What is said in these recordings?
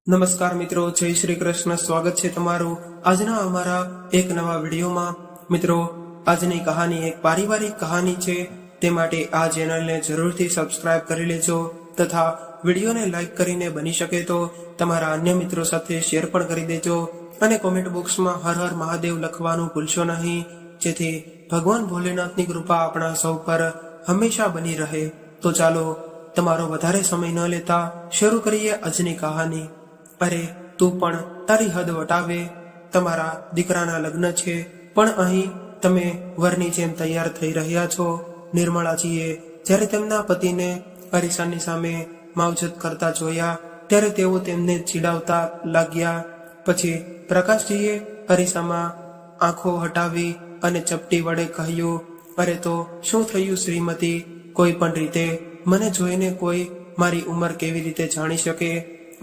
નમસ્કાર મિત્રો, જય શ્રી કૃષ્ણ. સ્વાગત છે તમારું આજના અમારા એક નવા વિડીયોમાં. મિત્રો, આજની કહાની એક પારિવારિક કહાની છે, તે માટે આ ચેનલને જરૂરથી સબસ્ક્રાઇબ કરી લેજો તથા વિડીયોને લાઈક કરીને બની શકે તો તમારા અન્ય મિત્રો સાથે શેર પણ કરી દેજો અને કોમેન્ટ બોક્સમાં હર હર મહાદેવ લખવાનું ભૂલશો નહીં, જેથી ભગવાન ભોલેનાથની કૃપા આપણા સૌ પર હંમેશા બની રહે. તો ચાલો તમારો વધારે સમય ન લેતા શરૂ કરીએ આજની કહાની. અરે તું પણ તારી હદ વટાવે. તમારા દીકરાના લગ્ન છે, પણ અહીં તમે વરની જેમ તૈયાર થઈ રહ્યા છો. નિર્મળાજીએ જ્યારે તેમના પતિને અરીસાની સામે માવજત કરતા જોયા ત્યારે તેઓ તેમને ચીડાવતા લાગ્યા. પછી પ્રકાશજીએ અરીસામાં આંખો હટાવી અને ચપટી વડે કહ્યું, અરે તો શું થયું શ્રીમતી? કોઈ પણ રીતે મને જોઈને કોઈ મારી ઉંમર કેવી રીતે જાણી શકે?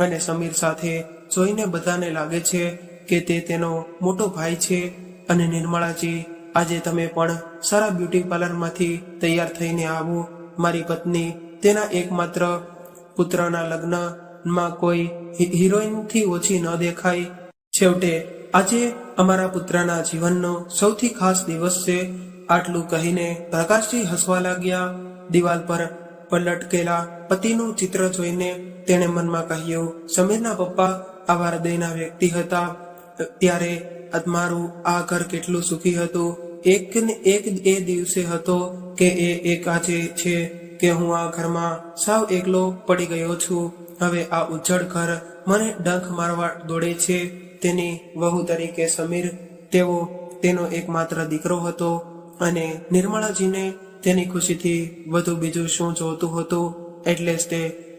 અને સમીર સાથે જોઈને બધાને લાગે છે કે તે તેનો મોટો ભાઈ છે. અને નિર્મળાજી, આજે તમે પણ સારા બ્યુટી પાર્લરમાંથી તૈયાર થઈને આવો. મારી પત્ની તેના એકમાત્ર પુત્રના લગ્નમાં કોઈ હિરોઈનથી ઓછી ન દેખાય. છેવટે આજે અમારા પુત્રના જીવનનો સૌથી ખાસ દિવસ છે. આટલું કહીને પ્રકાશજી હસવા લાગ્યા. દિવાલ પર લટકેલા પતિનું ચિત્ર જોઈને તેણે મનમાં કહ્યું, સમીરના પપ્પા આવા હૃદયના વ્યક્તિ હતા, ત્યારે મારું આ ઘર કેટલું સુખી હતું. એક એ દિવસે હતો કે એક આજે છે કે હું આ ઘરમાં સાવ એકલો પડી ગયો છું. હવે આ ઉજ્જડ ઘર મને ડંખ મારવા દોડે છે. તેની વહુ તરીકે સમીર, તેનો એકમાત્ર દીકરો હતો અને નિર્મળાજીને તેની ખુશીથી વધુ બીજું શું જોતું હતું. એટલે જ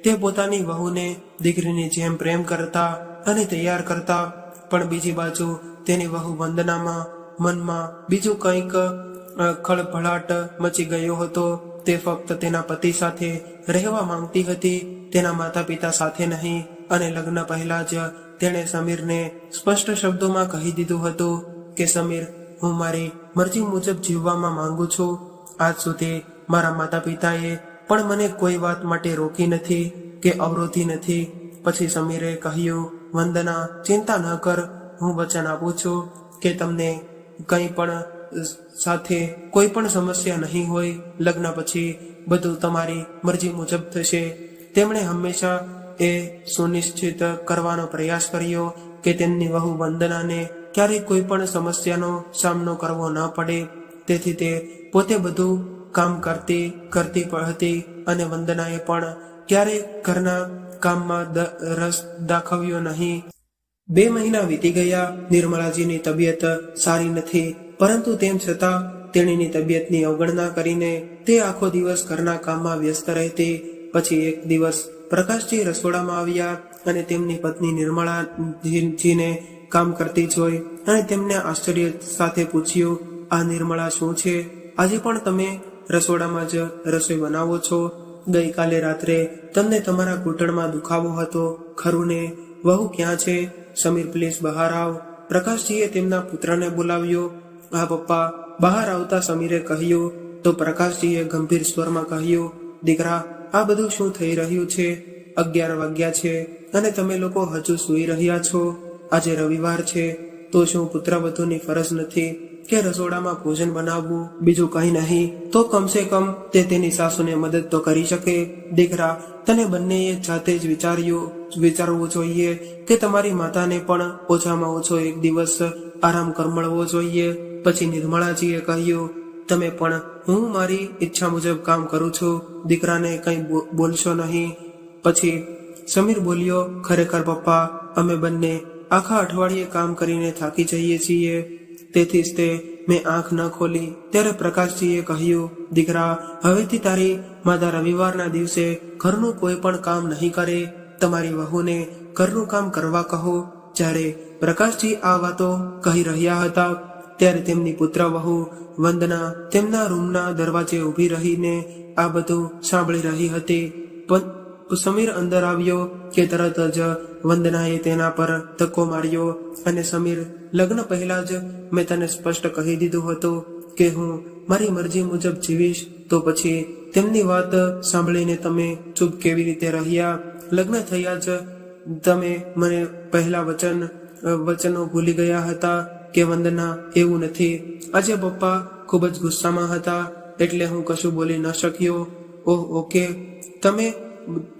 તે પોતાની વહુને દીકરીની જેમ પ્રેમ કરતા અને તૈયાર કરતા. પણ બીજી બાજુ તેની વહુ વંદનામાં મનમાં બીજું કંઈક ખળભળાટ મચી ગયો હતો. તે ફક્ત તેના પતિ સાથે રહેવા માંગતી હતી, તેના માતા પિતા સાથે નહીં. અને લગ્ન પહેલા જ તેણે સમીરને સ્પષ્ટ શબ્દોમાં કહી દીધું હતું કે સમીર, હું મારી મરજી મુજબ જીવવામાં માંગુ છું. આજ સુધી મારા માતા પિતાએ પણ મને કોઈ વાત માટે રોકી નથી કે અવરોધી નથી. પછી સમીરે કહ્યું, વંદના, ચિંતા ન કર, હું વચન આપું છું કે તમને કંઈ પણ સાથે કોઈ પણ સમસ્યા નહીં હોય. લગ્ન પછી બધું તમારી મરજી મુજબ થશે. તેમણે હંમેશા એ સુનિશ્ચિત કરવાનો પ્રયાસ કર્યો કે તેમની વહુ વંદનાને ક્યારેય કોઈ પણ સમસ્યાનો સામનો કરવો ન પડે. તેથી તે પોતે બધું કામ કરતી હતી અને વંદનાએ પણ ક્યારેય ઘરના કામમાં રસ દાખવ્યો નહીં. 2 મહિના વીતી ગયા. નિર્મળાજીની તબિયત સારી નથી, પરંતુ તેમ છતાં તેણીની તબિયતની અવગણના કરીને તે આખો દિવસ ઘરના કામમાં વ્યસ્ત રહેતી. પછી એક દિવસ પ્રકાશજી રસોડામાં આવ્યા અને તેમની પત્ની નિર્મળાજીને કામ કરતી જોઈ અને તેમને આશ્ચર્ય સાથે પૂછ્યું, આ નિર્મળા શું છે? આજે પણ તમે રસોડામાં જ રસોઈ બનાવો છો? ગઈકાલે રાત્રે તમને તમારા ઘૂંટણમાં દુખાવો હતો, ખરું ને? વહુ ક્યાં છે? સમીર, પ્લીઝ બહાર આવ. પ્રકાશજીએ તેમના પુત્રને બોલાવ્યો. હા પપ્પા. બહાર આવતા સમીરે કહ્યું. તો પ્રકાશજીએ ગંભીર સ્વરમાં કહ્યું, દીકરા, આ બધું શું થઈ રહ્યું છે? 11 વાગ્યા છે અને તમે લોકો હજુ સૂઈ રહ્યા છો. આજે રવિવાર છે, તો શું પુત્રવધુની ફરજ નથી કે રસોડામાં ભોજન બનાવવું? બીજું કંઈ નહીં તો કમસે કમ તે તેની સાસુને મદદ તો કરી શકે. દીકરા, તને બંનેએ જાતે જ વિચારવું જોઈએ કે તમારી માતાને પણ ઓછામાં ઓછો એક દિવસ આરામ મળવો જોઈએ. પછી નિર્મળાજીએ કહ્યું, તમે પણ, હું મારી ઈચ્છા મુજબ કામ કરું છું, દીકરાને કંઈ બોલશો નહીં. પછી સમીર બોલ્યો, ખરેખર પપ્પા, અમે બંને આખા અઠવાડિયે કામ કરીને થાકી જઈએ છીએ, તેથી જ મેં આંખ ન ખોલી. ત્યારે પ્રકાશજીએ કહ્યું, દીકરા, હવેથી તારી માતા રવિવારના દિવસે ઘરનું કોઈ પણ કામ નહીં કરે. તમારી વહુને ઘરનું કામ કરવા કહો. જ્યારે પ્રકાશજી આ વાતો કહી રહ્યા હતા ત્યારે તેમની પુત્ર વહુ વંદના તેમના રૂમના દરવાજે ઊભી રહીને આ બધું સાંભળી રહી હતી. સમીર અંદર આવ્યો કે તરત જ વંદનાએ તેના પર ધક્કો માર્યો અને સમીર, લગ્ન પહેલા જ મેં તને સ્પષ્ટ કહી દીધું હતું કે હું મારી મરજી મુજબ જીવીશ, તો પછી તેમની વાત સાંભળીને તમે ચૂપ કેવી રીતે રહ્યા? લગ્ન થયા જ તમે મને પહેલા વચનો ભૂલી ગયા હતા કે વંદના એવું નથી. આજે પપ્પા ખૂબ જ ગુસ્સામાં હતા એટલે હું કશું બોલી ન શક્યો. ઓહ ઓકે, તમે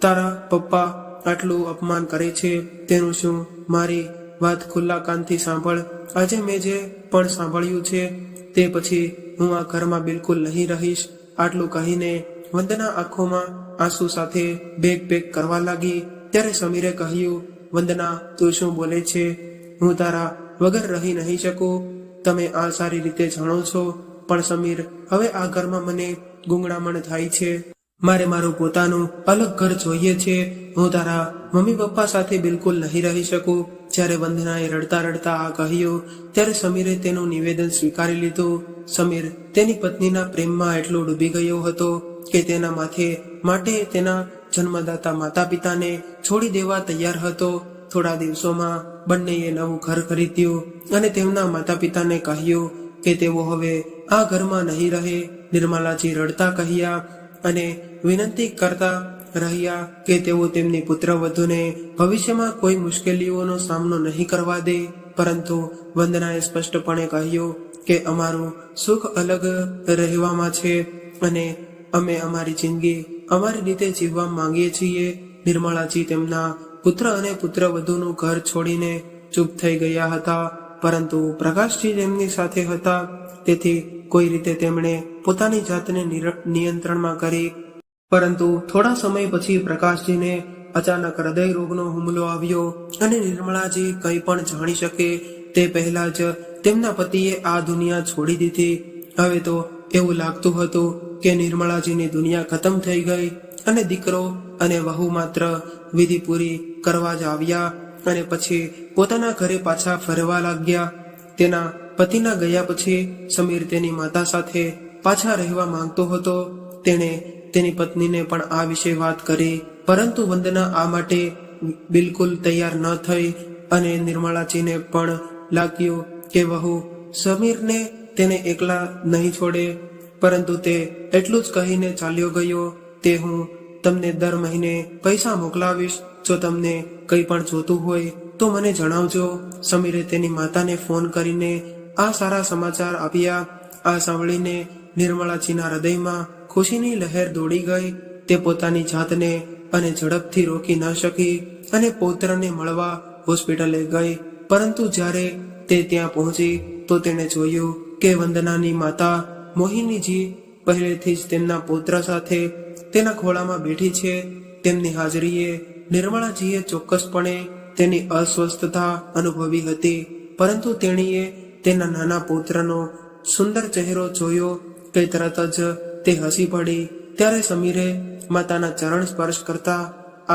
તારા પપ્પા આટલું અપમાન કરે છે તેનું શું? મારી વાત ખુલ્લા કાનથી સાંભળ. આજે મેં જે પણ સાંભળ્યું છે તે પછી હું આ ઘરમાં બિલકુલ નહીં રહીશ. આટલું કહીને વંદના આંખોમાં આંસુ સાથે બેગ પેક કરવા લાગી. ત્યારે સમીરે કહ્યું, વંદના તું શું બોલે છે? હું તારા વગર રહી નહીં શકું. તમે આ સારી રીતે જાણો છો, પણ સમીર હવે આ ઘરમાં મને ગૂંગળામણ થાય છે. મારે મારું પોતાનું અલગ ઘર જોઈએ છે. હું તારા મમ્મી પપ્પા સાથે બિલકુલ નહીં રહી શકું. જ્યારે વંદનાએ રડતા રડતા આ કહ્યું ત્યારે સમીરે તેનું નિવેદન સ્વીકારી લીધું. સમીર તેની પત્નીના પ્રેમમાં એટલો ડૂબી ગયો હતો કે તેના માટે તેના જન્મદાતા માતા પિતાને છોડી દેવા તૈયાર હતો. થોડા દિવસોમાં બંનેએ નવું ઘર ખરીદ્યું અને તેમના માતા પિતાને કહ્યું કે તેઓ હવે આ ઘરમાં નહીં રહે. નિર્મલાજી રડતા કહ્યા અને વિનંતી કરતા રહ્યા કે તેઓ તેમની પુત્રવધૂને ભવિષ્યમાં કોઈ મુશ્કેલીઓનો સામનો નહીં કરવા દે. પરંતુ વંદનાએ સ્પષ્ટપણે કહ્યું કે અમારું સુખ અલગ રહેવામાં છે અને અમે અમારી જિંદગી અમારી રીતે જીવવા માંગીએ છીએ. નિર્મલાજી તેમના પુત્ર અને પુત્રવધૂનું ઘર છોડીને ચૂપ થઈ ગયા હતા, પરંતુ પ્રકાશજી તેમની સાથે હતા. તેથી કોઈ રીતે તેમણે પોતાની જાતને નિયંત્રણમાં કરી. પરંતુ થોડા સમય પછી પ્રકાશજીને અચાનક હૃદય રોગનો હુમલો આવ્યો અને નિર્મલાજી કંઈ પણ જાણી શકે તે પહેલા જ તેમના પતિએ આ દુનિયા છોડી દીધી. હવે તો એવું લાગતું હતું કે નિર્મલાજીની દુનિયા ખતમ થઈ ગઈ અને દીકરો અને વહુ માત્ર વિધિ પૂરી કરવા જ આવ્યા અને પછી પોતાના ઘરે પાછા ફરવા લાગ્યા. તેના પતિના ગયા પછી સમીર તેની માતા સાથે પાછા રહેવા માંગતો હતો. તેણે તેની પત્નીને પણ આ વિશે વાત કરી, પરંતુ વંદના આ માટે બિલકુલ તૈયાર ન થઈ અને નિર્મલાજીને પણ લાગ્યું કે વહુ સમીરને તેને એકલા નહીં છોડે. પરંતુ તે એટલું જ કહીને ચાલ્યો ગયો, તે હું તમને દર મહિને પૈસા મોકલાવીશ. જો તમને કંઈ પણ જોતું હોય તો મને જણાવજો. સમીરે તેની માતાને ફોન કરીને આ સારા સમાચાર આપ્યા. આ સાંભળીને નિર્મલાજીના હૃદયમાં ખુશીની લહેર દોડી ગઈ. તે પોતાની જાતને અને ઝડપથી રોકી ન શકી અને પૌત્રને મળવા હોસ્પિટલે ગઈ. પરંતુ જ્યારે તે ત્યાં પહોંચી તો તેણે જોયું કે વંદનાની માતા મોહિનીજી પહેલેથી જ તેમના પૌત્ર સાથે તેના ખોળામાં બેઠી છે. તેમની હાજરીએ નિર્મલાજીએ ચોક્કસપણે તેની અસ્વસ્થતા અનુભવી હતી, પરંતુ તેણીએ તેના નાના પૌત્રનો સુંદર ચહેરો જોયો કે તરત જ તે હસી પડી. ત્યારે સમીરે માતાના ચરણ સ્પર્શ કરતા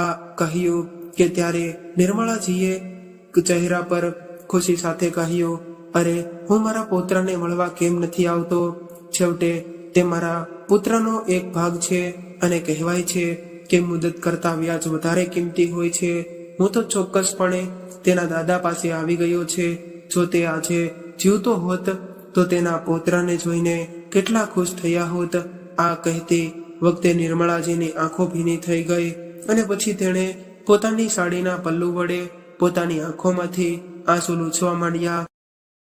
આ કહ્યું કે ત્યારે નિર્મલાજીએ ચહેરા પર ખુશી સાથે કહ્યું, અરે હું મારા પૌત્રને મળવા કેમ નથી આવતો? છેવટે તે મારા પુત્રનો એક ભાગ છે અને કહેવાય છે કે મુદત કરતા વ્યાજ વધારે કિંમતી હોય છે. હું તો ચોક્કસપણે તેના દાદા પાસે આવી ગયો છે. જો તે આજે જીવતો હોત તો તેના પૌત્રને જોઈને કેટલા ખુશ થયા હોત. આ કહેતી વખતે નિર્મલાજીની આંખો ભીની થઈ ગઈ અને પછી તેણે પોતાની સાડીના પલ્લુ વડે પોતાની આંખોમાંથી આંસુ લૂછવા માંડ્યા.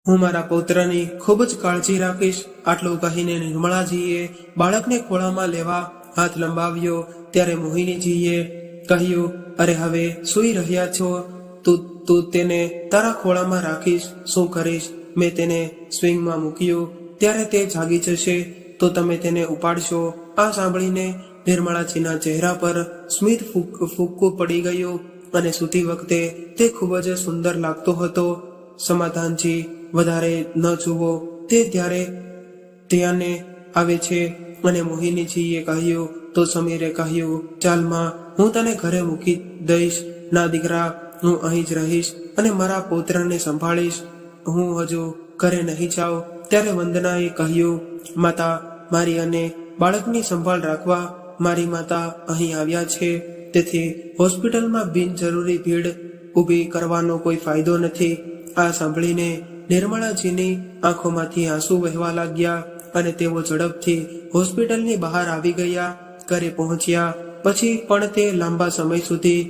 હું મારા પૌત્રની ખૂબ જ કાળજી રાખીશ. આટલું કહીને નિર્મલાજીએ બાળકને ખોળામાં લેવા હાથ લંબાવ્યો. ત્યારે મોહિનીજીએ કહ્યું, અરે હવે સૂઈ રહ્યા છો, તું તેને તારા ખોળામાં રાખીશ. શું કરીશ? મેં તેને સ્વિંગમાં મૂક્યું, ત્યારે તે જાગી જશે તો તમે તેને ઉપાડશો. આ સાંભળીને નિર્મલાજીના ચહેરા પર સ્મિત ફૂક્કું પડી ગયું અને સૂતી વખતે તે ખૂબ જ સુંદર લાગતો હતો. સમાધાનજી વધારે ન જુઓ, તે ત્યારે ધ્યાને આવે છે. અને મોહિનીજીએ કહ્યું તો સમીરે કહ્યું, ચાલ માં, હું તને ઘરે મૂકી દઈશ. ના દીકરા, હું અહીં જ રહીશ અને મારા પૌત્રને સંભાળીશ. હું હજુ ઘરે નહીં જાઉં. ત્યારે વંદનાએ કહ્યું, માતા, મારી અને બાળકની સંભાળ રાખવા મારી માતા અહીં આવ્યા છે. તેથી હોસ્પિટલમાં બિનજરૂરી ભીડ ઊભી કરવાનો કોઈ ફાયદો નથી. આ સાંભળીને નિર્મલાજીની આંખોમાંથી આંસુ વહેવા લાગ્યા અને તેઓ ઝડપથી હોસ્પિટલની બહાર આવી ગયા. ઘરે પહોંચ્યા પછી પણ તે લાંબા સમય સુધી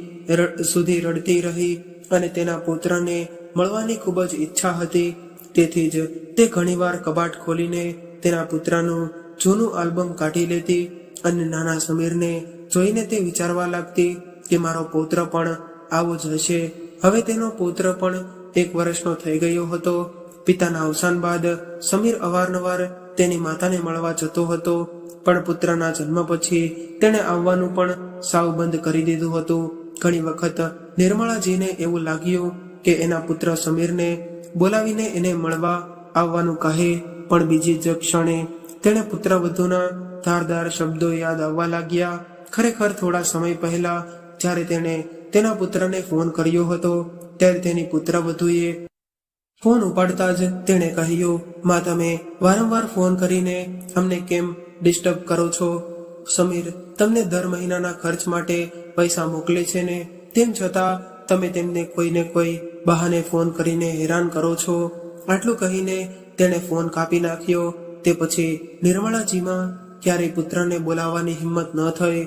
સુધી રડતી રહી અને તેના પુત્રને મળવાની ખૂબ જ ઈચ્છા હતી. તેથી જ તે ઘણીવાર કબાટ ખોલીને તેના પુત્રનું જૂનું આલ્બમ કાઢી લેતી અને નાના સમીરને જોઈને તે વિચારવા લાગતી કે મારો પુત્ર પણ આવો જ હશે. હવે તેનો પુત્ર પણ 1 વર્ષનો થઈ ગયો હતો. પિતાના અવસાન બાદ સમીર અવારનવાર તેની માતાને મળવા જતો હતો, પણ પુત્રના જન્મ પછી તેણે આવવાનું પણ સાવ બંધ કરી દીધું હતું. ઘણી વખત નિર્મળાજીને એવું લાગ્યું કે એના પુત્ર સમીરને બોલાવીને એને મળવા આવવાનું કહે, પણ બીજી જ ક્ષણે તેણે પુત્રવધૂના ધારદાર શબ્દો યાદ આવવા લાગ્યા. ખરેખર થોડા સમય પહેલા જ્યારે તેણે તેના પુત્રને ફોન કર્યો હતો ત્યારે તેની પુત્રવધૂએ ફોન ઉપાડતા જ તેણે કહ્યું, માં તમે વારંવાર ફોન કરીને અમને કેમ ડિસ્ટર્બ કરો છો? સમીર તમને દર મહિનાના ખર્ચ માટે પૈસા મોકલે છે ને, તેમ છતાં તમે તેમને કોઈને કોઈ બહાને ફોન કરીને હેરાન કરો છો. આટલું કહીને તેણે ફોન કાપી નાખ્યો. તે પછી નિર્મળાજીમાં ક્યારેય પુત્રને બોલાવવાની હિંમત ન થઈ.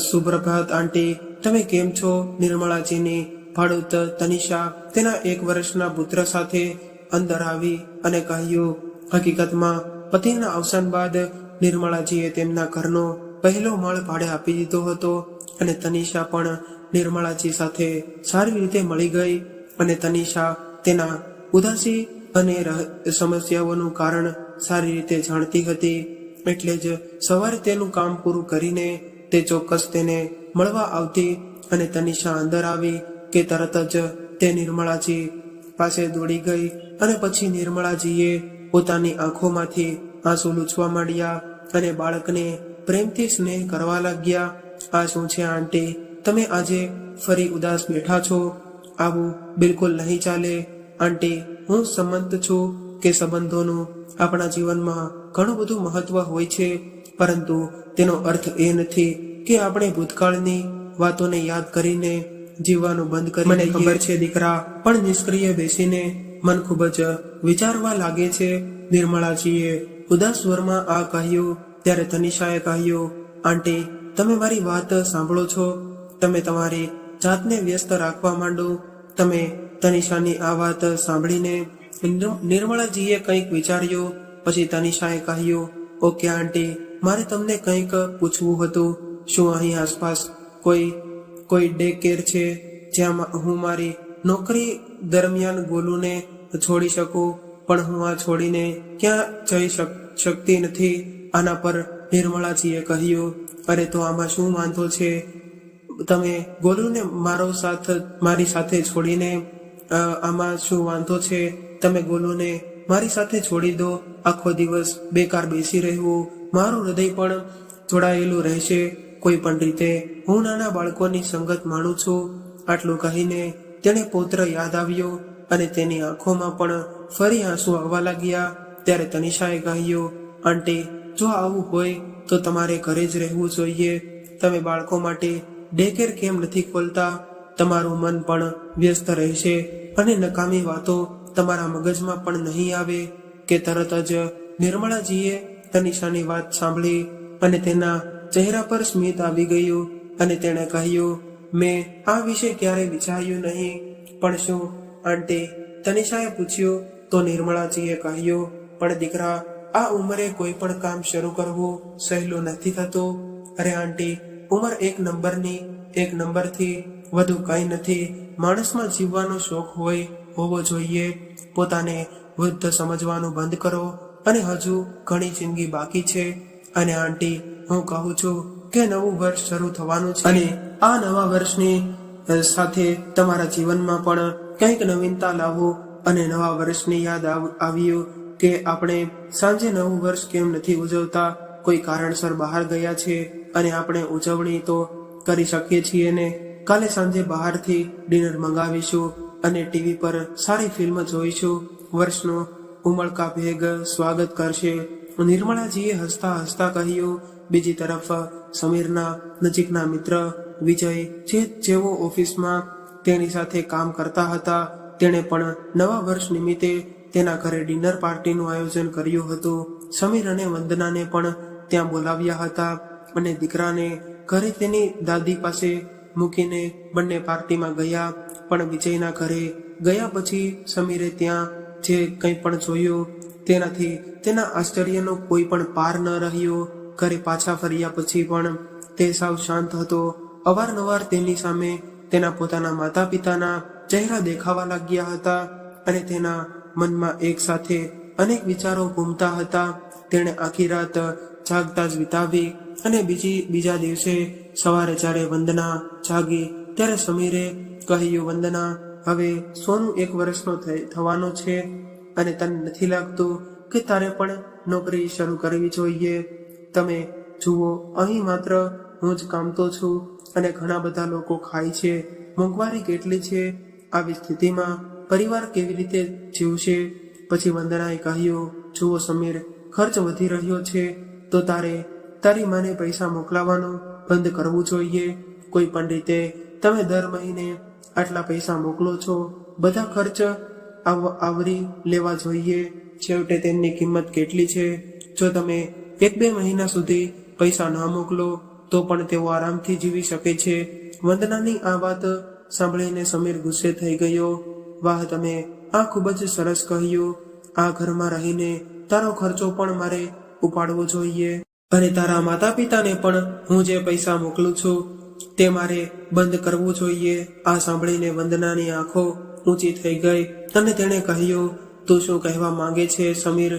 સુપ્રભાત આંટી, તમે કેમ છો? નિર્મળાજીની ભાડૂત તનિષા તેના 1 વર્ષના પુત્ર સાથે અંદર આવી અને કહ્યું, હકીકતમાં પતિના અવસાન બાદ નિર્મળાજીએ તેમના ઘરનો પહેલો માળ ભાડે આપી દીધો હતો અને તનિષા પણ નિર્મળાજી સાથે સારી રીતે મળી ગઈ અને તનિષા તેના ઉદાસી અને સમસ્યાઓનું કારણ સારી રીતે જાણતી હતી. એટલે જ સવારે તેનું કામ પૂરું કરીને તે ચોક્કસ તેને મળવા આવતી અને તનિષા અંદર આવી કે તરત જ તે નિર્મળાજી પાસે દોડી ગઈ અને પછી નિર્મળાજીએ પોતાની આંખોમાંથી આંસુ લૂછવા માંડ્યા અને બાળકને પ્રેમથી સ્નેહ કરવા લાગ્યા. આ શું છે આંટી, તમે આજે ફરી ઉદાસ બેઠા છો? આવું બિલકુલ નહીં ચાલે આંટી. હું સંમત છું કે સંબંધોનું આપણા જીવનમાં ઘણું બધું મહત્વ હોય છે, પરંતુ તેનો અર્થ એ નથી કે આપણે ભૂતકાળની વાતોને યાદ કરીને જીવવાનું બંધ કરી દઈએ. મને ખબર છે દીકરા, પણ નિષ્ક્રિય બેસીને મન ખૂબ જ વિચારવા લાગે છે. નિર્મળાજીએ ઉદાસ સ્વરમાં આ કહ્યું ત્યારે તનિષાએ કહ્યું, આંટી તમે મારી વાત સાંભળો છો? તમે તમારી જાતને વ્યસ્ત રાખવા માંડો. તમે તનિષાની આ વાત સાંભળીને નિર્મળાજીએ કંઈક વિચાર્યું. પછી તનિષાએ કહ્યું, ઓકે આંટી, મારે તમને કંઈક પૂછવું હતું. શું અહીં આસપાસ કોઈ ડે કેર છે જ્યાં હું મારી નોકરી દરમિયાન ગોલુને છોડી શકું? પણ હું આ છોડીને ક્યાં જઈ શકતી નથી. આના પર નિર્મળાજીએ કહ્યું, અરે તો આમાં શું વાંધો છે? તમે ગોલુને મારી સાથે છોડીને આમાં શું વાંધો છે? તમે ગોલુને મારી સાથે છોડી દો. આખો દિવસ બેકાર બેસી રહેવું, મારું હૃદય પણ જોડાયેલું રહેશે કોઈ પણ રીતે. હું નાના બાળકોની સંગત માણું છું. આટલું કહીને તેણે પુત્ર યાદ આવ્યો અને તેની આંખોમાં પણ ફરી આંસુ આવવા લાગ્યા. ત્યારે તનિષાએ કહ્યું, આંટી જો આવું હોય તો તમારે ઘરે જ રહેવું જોઈએ. તમે બાળકો માટે ડે કેર કેમ નથી ખોલતા? તમારું મન પણ વ્યસ્ત રહેશે અને નકામી વાતો તમારા મગજમાં પણ નહીં આવે. કે તરત જ નિર્મળાજીએ તનિષાની વાત સાંભળી અને તેના ચહેરા પર સ્મિત આવી ગયું અને તેણે કહ્યું, મેં આ વિશે ક્યારેય વિચાર્યું નહીં. પણ શું આંટી? તનિષાએ પૂછ્યું. તો નિર્મળાજીએ કહ્યું, પણ દીકરા, આ ઉંમરે કોઈ પણ કામ શરૂ કરવું સહેલું નથી થતું. અરે આંટી, ઉંમર એક નંબરથી વધુ કંઈ નથી. માણસમાં જીવવાનો શોખ હોવો જોઈએ. પોતાને વૃદ્ધ સમજવાનું બંધ કરો અને હજુ ઘણી જિંદગી બાકી છે. અને આંટી, હું કહું છું કે નવું વર્ષ શરૂ થવાનું છે અને આ નવા વર્ષની સાથે તમારા જીવનમાં પણ કંઈક નવીનતા લાવો. અને નવા વર્ષની યાદ આવ્યું કે આપણે સાંજે નવું વર્ષ કેમ નથી ઉજવતા? કોઈ કારણસર બહાર ગયા છે અને આપણે ઉજવણી તો કરી શકીએ છીએ ને. કાલે સાંજે બહારથી ડિનર મંગાવીશું અને ટીવી પર સારી ફિલ્મ જોઈશું. વર્ષનો ઉમળકાભેર સ્વાગત કરશે. નિર્મળાજીએ હસતા હસતા કહ્યું. બીજી તરફ સમીરના નજીકના મિત્ર વિજય, જેઓ ઓફિસમાં તેની સાથે કામ કરતા હતા, તેણે પણ નવા વર્ષ નિમિત્તે તેના ઘરે ડિનર પાર્ટીનું આયોજન કર્યું હતું. સમીર અને વંદનાને પણ ત્યાં બોલાવ્યા હતા અને દીકરાને ઘરે તેની દાદી પાસે મૂકીને બંને પાર્ટીમાં ગયા. પણ વિજયના ઘરે ગયા પછી સમીરે ત્યાં જે કંઈ પણ જોયું તેનાથી તેના આશ્ચર્યનો કોઈ પણ પાર ન રહ્યો. ઘરે પાછા ફર્યા પછી પણ તે સાવ શાંત હતો. અવારનવાર તેની સામે તેના પોતાના માતા પિતાના ચહેરા દેખાવા લાગ્યા હતા અને તેના મનમાં એક સાથે અનેક વિચારો ઘૂમતા હતા. તેણે આખી રાત જાગતા જ વિતાવી અને બીજા દિવસે સવારે જ્યારે વંદના જાગી ત્યારે સમીરે કહ્યું, વંદના, હવે સોનું 1 વર્ષનો થવાનો છે અને તને નથી લાગતું કે તારે પણ નોકરી શરૂ કરવી જોઈએ? તમે જુઓ, અહીં માત્ર હું જ કામતો છું અને ઘણા બધા લોકો ખાય છે. મોંઘવારી કેટલી છે! આવી સ્થિતિમાં પરિવાર કેવી રીતે જીવશે? પછી વંદનાએ કહ્યું, જુઓ સમીર, ખર્ચ વધી રહ્યો છે તો તારી માને પૈસા મોકલાવાનું બંધ કરવું જોઈએ. કોઈ પણ રીતે તમે દર મહિને આટલા પૈસા મોકલો છો, બધા ખર્ચ આવરી લેવા જોઈએ. છેવટે તેમની કિંમત કેટલી છે? જો તમે 1-2 મહિના સુધી પૈસા ન મોકલો તો પણ તેઓ આરામથી જીવી શકે છે. વંદનાની આ વાત સાંભળીને સમીર ગુસ્સે થઈ ગયો. વાહ, તમે આ ખૂબ જ સરસ કહ્યું. આ ઘરમાં રહીને તારો ખર્ચો પણ મારે ઉપાડવો જોઈએ અને તારા માતા પિતાને પણ હું જે પૈસા મોકલું છું તે મારે બંધ કરવું જોઈએ. આ સાંભળીને વંદનાની આંખો ઊંચી થઈ ગઈ અને તેણે કહ્યું, તું શું કહેવા માંગે છે સમીર?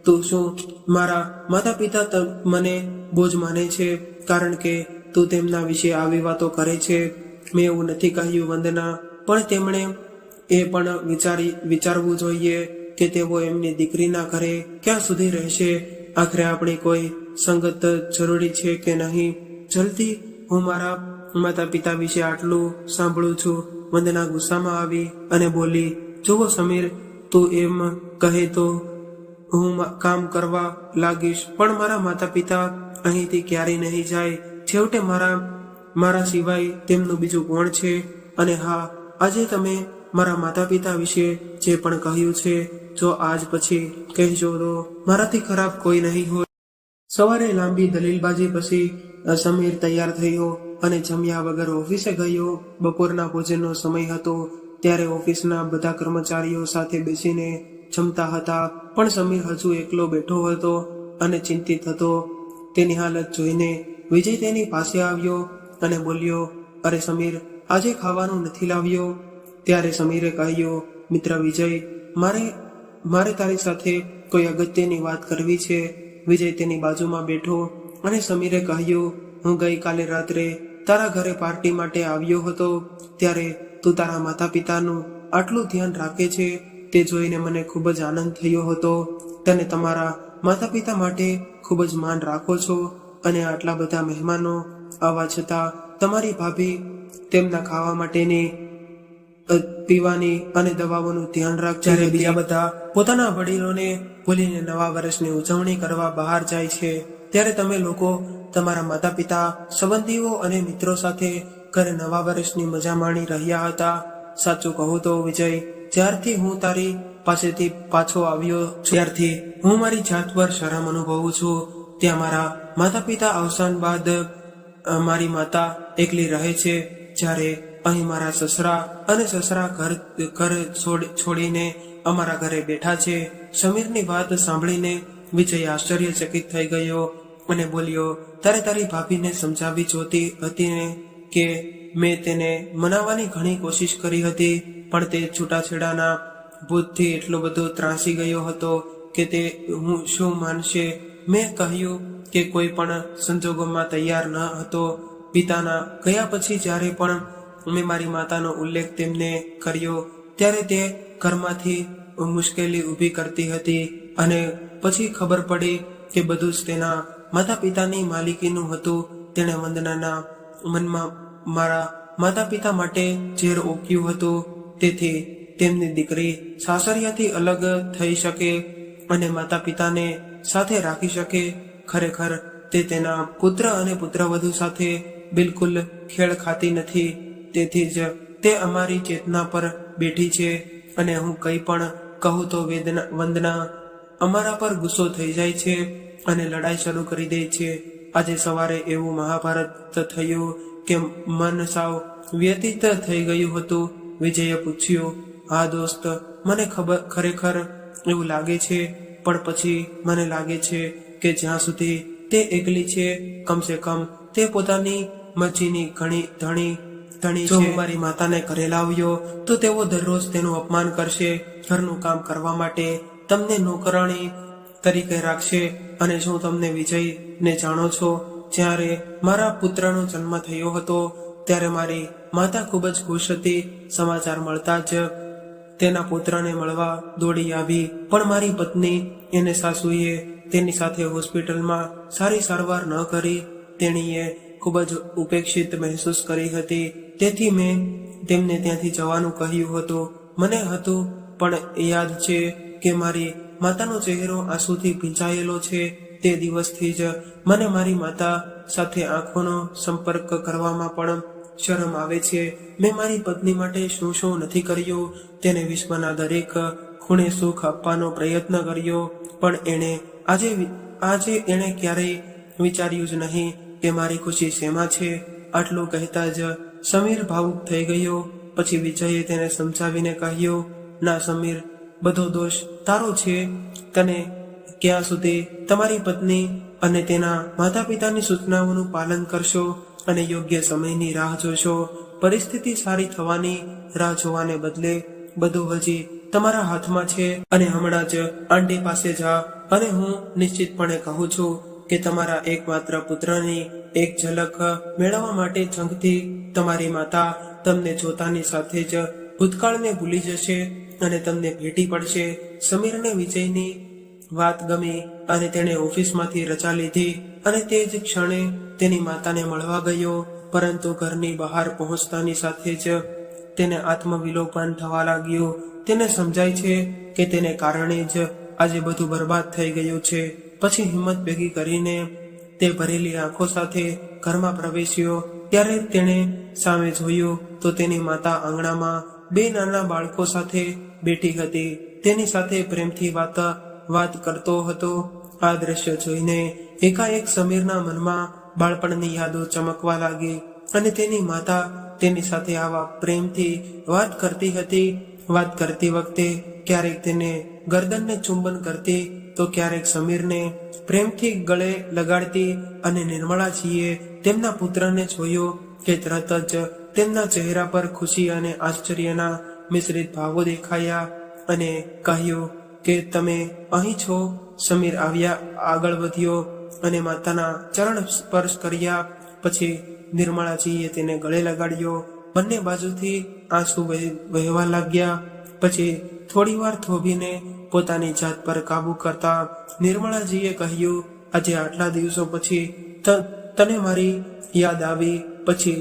તું શું મારા માતા પિતા મને બોજ માને છે કારણ કે તું તેમના વિશે આવી વાતો કરે છે? મેં એવું નથી કહ્યું વંદના, પણ તેમણે એ પણ વિચારવું જોઈએ કે તેઓ એમની દીકરીના ઘરે ક્યાં સુધી રહેશે. આખરે આપણી કોઈ સંગત જરૂરી છે કે નહીં? જલ્દી, હું મારા માતા પિતા વિશે આટલું સાંભળું છું. વંદના ગુસ્સામાં આવી અને બોલી, જુઓ સમીર, તું એમ કહે તો હું કામ કરવા લાગીશ, પણ મારા માતા પિતા અહીંથી ક્યારેય નહીં જાય. છેવટે મારા સિવાય તેમનું બીજું કોણ છે? અને હા, આજે તમે મારા માતા પિતા વિશે જે પણ કહ્યું છે, જો આજ પછી કહેજો તો મારાથી ખરાબ કોઈ નહીં હોય. સવારે લાંબી દલીલબાજી પછી સમીર તૈયાર થયો અને જમ્યા વગર ઓફિસે ગયો. બપોરના ભોજનનો સમય હતો ત્યારે ઓફિસના બધા કર્મચારીઓ સાથે બેસીને જમતા હતા, પણ સમીર હજુ એકલો બેઠો હતો અને ચિંતિત હતો. તેની હાલત જોઈને વિજય તેની પાસે આવ્યો અને બોલ્યો, અરે સમીર, આજે ખાવાનું નથી લાવ્યો? ત્યારે સમીરે કહ્યું, મિત્ર વિજય, મારે તારી સાથે કોઈ અગત્યની વાત કરવી છે. વિજય તેની બાજુમાં બેઠો અને સમીરે કહ્યું, હું ગઈકાલે રાત્રે તારા ઘરે પાર્ટી માટે આવ્યો હતો ત્યારે તું તારા માતા પિતાનું આટલું ધ્યાન રાખે છે તે જોઈને મને ખૂબ જ આનંદ થયો હતો. તને તમારા માતા પિતા માટે ખૂબ જ માન રાખો છો અને આટલા બધા મહેમાનો આવવા છતાં તમારી ભાભી તેમના ખાવા માટેની, પીવાની અને દવાઓનું ધ્યાન રાખે. જ્યારે બીજા બધા પોતાના વડીલોને ભૂલીને નવા વર્ષની ઉજવણી કરવા બહાર જાય છે, ત્યારે તમે લોકો તમારા માતા પિતા, સંબંધીઓ અને મિત્રો સાથે ઘરે નવા વર્ષની મજા માણી રહ્યા હતા. સાચું કહું તો વિજય, જ્યારથી હું તારી પાસેથી પાછો આવ્યો ત્યારથી હું મારી જાત પર શરમ અનુભવું છું. ત્યાં મારા માતા પિતા અવસાન બાદ મારી માતા એકલી રહે છે, જ્યારે અહીં મારા સસરા અને સસરા ઘર છોડીને અમારા ઘરે બેઠા છે. સમીરની વાત સાંભળીને વિજય આશ્ચર્યચકિત થઈ ગયો અને બોલ્યો, તારે તારી ભાભીને સમજાવી જોતી હતી ને કે મેં તેને મનાવવાની ઘણી કોશિશ કરી હતી, પણ તે છૂટાછેડાના ભૂતથી એટલો બધો ત્રાસી ગયો હતો કે તે હું શું માનશે. મેં કહ્યું કે કોઈ પણ સંજોગોમાં તૈયાર ન હતો. પિતાના ગયા પછી જ્યારે પણ મેં મારી માતાનો ઉલ્લેખ તેમને કર્યો ત્યારે તે ઘરમાંથી મુશ્કેલી ઊભી કરતી હતી અને પછી ખબર પડી કે બધું જ તેના માતા પિતાની માલિકીનું હતું. તેણે વંદનાના મનમાં મારા માતા પિતા માટે ઝેર ઓક્યું હતું, તેથી તેમની દીકરી સાસરિયાથી અલગ થઈ શકે અને માતા પિતાને સાથે રાખી શકે. ખરેખર તે તેના પુત્ર અને પુત્રવધુ સાથે બિલકુલ ખેળ ખાતી નથી. તેથી જ તે અમારી ચેતના પર બેઠી છે અને હું કંઈ પણ કહું તો વંદના અમારા પર ગુસ્સો થઈ જાય છે અને લડાઈ શરૂ કરી દે છે. આજે સવારે એવું મહાભારત થયું કે મન સાવ વ્યતીત થઈ ગયું હતું. વિજયે પૂછ્યું, હા દોસ્ત, મને ખરેખર એવું લાગે છે, પણ પછી મને લાગે છે કે જ્યાં સુધી તે એકલી છે, કમસે કમ તે પોતાની મરજીની ઘણી ધણી જો હું મારી માતાને ઘરે લાવ્યો તો તેઓ દરરોજ તેનું અપમાન કરશે, ઘરનું કામ કરવા માટે તમને નોકરાણી તરીકે રાખશે. અને શું તમને વિજયને જાણો છો? જ્યારે મારા પુત્રનો જન્મ થયો હતો ત્યારે મારી માતા ખૂબ જ ખુશ હતી. સમાચાર મળતા જ તેના પુત્રને મળવા દોડી આવી, પણ મારી પત્ની એને સાસુએ તેની સાથે હોસ્પિટલમાં સારી સારવાર ન કરી. તેણીએ ખૂબ જ ઉપેક્ષિત મહેસૂસ કરી હતી. તેથી મેં તેમને ત્યાંથી જવાનું કહ્યું હતું. મને હતું પણ યાદ છે કે મારી માતાનો ચહેરો આંસુથી ભીંજાયેલો છે. તે દિવસથી જ મને મારી માતા સાથે આંખોનો સંપર્ક કરવામાં પણ શરમ આવે છે. મેં મારી પત્ની માટે શું શું નથી કર્યું. તેને વિશ્વના દરેક ખૂણે સુખ આપવાનો પ્રયત્ન કર્યો, પણ આજે એણે ક્યારેય વિચાર્યું જ નહીં કે મારી ખુશી શેમાં છે. આટલું કહેતા જ સમીર ભાવુક થઈ ગયો. પછી વિજયે તેને સમજાવીને કહ્યું, ના સમીર, બધો દોષ તારો છે. તને ક્યાં સુધી તમારી પત્ની અને તેના માતા પિતાની સૂચનાઓનું પાલન કરશો અને યોગ્ય સમયની રાહ જોશો? પરિસ્થિતિ સારી થવાની રાહ જોવાને બદલે બધું હજી તમારા હાથમાં છે. અને હમણાં જ આંટી પાસે જા અને હું નિશ્ચિતપણે કહું છું કે તમારા એકમાત્ર પુત્રની એક ઝલક મેળવવા માટે ઝંખથી તમારી માતા તમને જોતાની સાથે જ ભૂતકાળને ભૂલી જશે અને તમને ભેટી પડશે. સમીરને વિજયની વાત ગમી અને તેણે ઓફિસમાંથી રજા લીધી અને તે જ ક્ષણે તેની માતાને મળવા ગયો. પરંતુ ઘરની બહાર પહોંચતાની સાથે જ તેને આત્મવિલોપન થવા લાગ્યું. તેને સમજાય છે કે તેને કારણે જ આજે બધું બરબાદ થઈ ગયું છે. પછી હિંમત ભેગી કરીને તે ભરેલી આંખો સાથે ઘરમાં પ્રવેશ્યો. ત્યારે તેણે સામે જોયું તો તેની માતા આંગણામાં બે નાના બાળકો સાથે બેઠી હતી. તેની સાથે પ્રેમથી વાત કરતો હતો. આ દ્રશ્ય જોઈને એકાએક સમીરના મનમાં બાળપણની યાદો ચમકવા લાગી અને તેની માતા તેની સાથે આવા પ્રેમથી વાત કરતી હતી. વાત કરતી વખતે ક્યારેક તેને ગરદનને ચુંબન કરતી તો ક્યારેક સમીરને પ્રેમથી ગળે લગાડતી. અને નિર્મળાજીએ તેમના પુત્રને જોયો કે તરત જ તેમના ચહેરા પર ખુશી અને આશ્ચર્યના મિશ્રિત ભાવો દેખાયા અને કહ્યું કે તમે અહીં છો. સમીર આગળ વધ્યો અને માતાના ચરણ સ્પર્શ કર્યા. પછી નિર્મળાજીએ તેને ગળે લગાડ્યો. બંને બાજુથી આંસુ વહેવા લાગ્યા. પછી થોડીવાર થોભીને પોતાની જાત પર કાબુ કરતા નિર્મળાજીએ કહ્યું, આજે આટલા દિવસો પછી તને મારી યાદ આવી. પછી